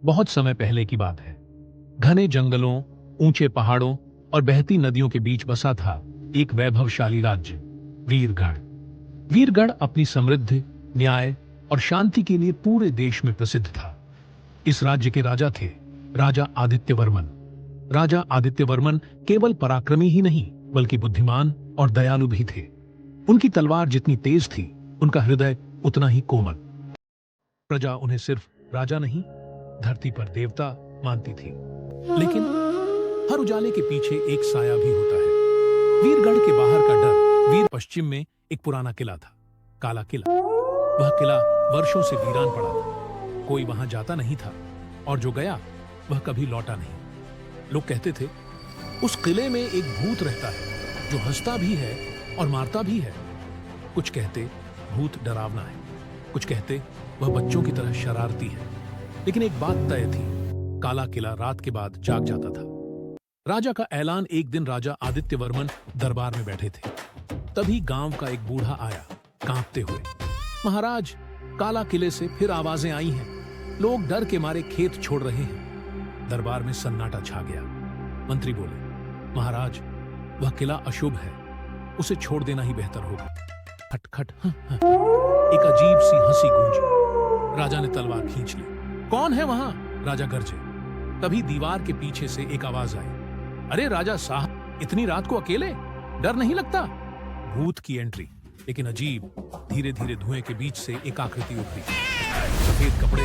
बहुत समय पहले की बात है। घने जंगलों, ऊंचे पहाड़ों और बहती नदियों के बीच बसा था एक वैभवशाली राज्य, वीरगढ़। वीरगढ़ अपनी समृद्धि, न्याय और शांति के लिए पूरे देश में प्रसिद्ध था। इस राज्य के राजा थे राजा आदित्य वर्मन। राजा आदित्य वर्मन केवल पराक्रमी ही नहीं, बल्कि बुद्धिमान और दयालु भी थे। उनकी तलवार जितनी तेज थी, उनका हृदय उतना ही कोमल। प्रजा उन्हें सिर्फ राजा नहीं, धरती पर देवता मानती थी। लेकिन हर उजाले के पीछे एक साया भी होता है। वीरगढ़ के बाहर का डर वीर पश्चिम में एक पुराना किला था, काला किला। वह किला वर्षों से वीरान पड़ा था। कोई वहां जाता नहीं था, और जो गया वह कभी लौटा नहीं। लोग कहते थे, उस किले में एक भूत रहता है जो हंसता भी है और मारता भी है। कुछ कहते भूत डरावना है, कुछ कहते वह बच्चों की तरह शरारती है। लेकिन एक बात तय थी, काला किला रात के बाद जाग जाता था। राजा का ऐलान एक दिन राजा आदित्य वर्मन दरबार में बैठे थे। तभी गांव का एक बूढ़ा आया, कांपते हुए। महाराज, काला किले से फिर आवाजें आई हैं। लोग डर के मारे खेत छोड़ रहे हैं। दरबार में सन्नाटा छा गया। मंत्री बोले, महाराज, वह किला अशुभ है, उसे छोड़ देना ही बेहतर होगा। खटखट। एक अजीब सी हंसी गूंजी। राजा ने तलवार खींच ली। कौन है वहां? राजा गरजे। तभी दीवार के पीछे से एक आवाज आई, अरे राजा साहब, इतनी रात को अकेले, डर नहीं लगता? भूत की एंट्री। लेकिन अजीब, धीरे धीरे धुएं के बीच से एक आकृति उभरी। सफेद कपड़े,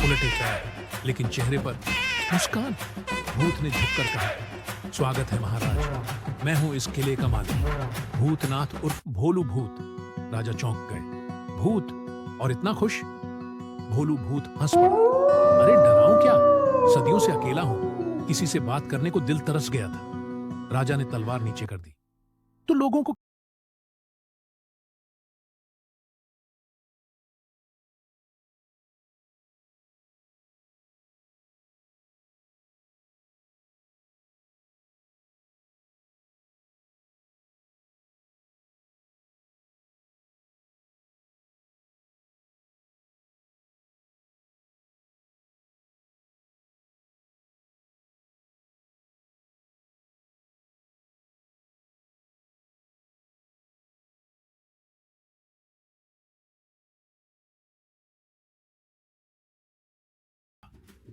उलटे पैर, लेकिन चेहरे पर मुस्कान। भूत ने झुककर कहा, स्वागत है महाराज, मैं हूं इस किले का मालिक, भूतनाथ उर्फ भोलू भूत। राजा चौंक गए। भूत, और इतना खुश? भोलू भूत हंस पड़ा। अरे डराऊं क्या, सदियों से अकेला हूं, किसी से बात करने को दिल तरस गया था। राजा ने तलवार नीचे कर दी। तो लोगों को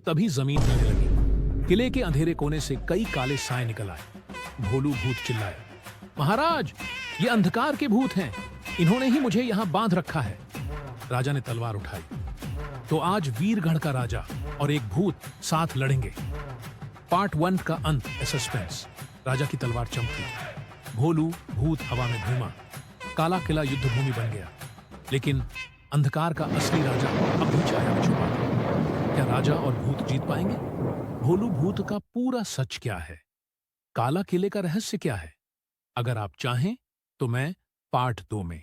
तभी जमीन हिलने लगी। किले के अंधेरे कोने से कई काले साए निकल आए। भोलू भूत चिल्लाया, महाराज, ये अंधकार के भूत हैं, इन्होंने ही मुझे यहां बांध रखा है। राजा ने तलवार उठाई। तो आज वीरगढ़ का राजा और एक भूत साथ लड़ेंगे। पार्ट 1 का अंत, सस्पेंस। राजा की तलवार चमकी। भोलू भूत हवा में घूमा। काला किला युद्धभूमि बन गया। लेकिन अंधकार का असली राजा अब भी छाया में छुपा था। क्या राजा और भूत जीत पाएंगे? भोलू भूत का पूरा सच क्या है? काला किले का रहस्य क्या है? अगर आप चाहें तो मैं पार्ट 2 में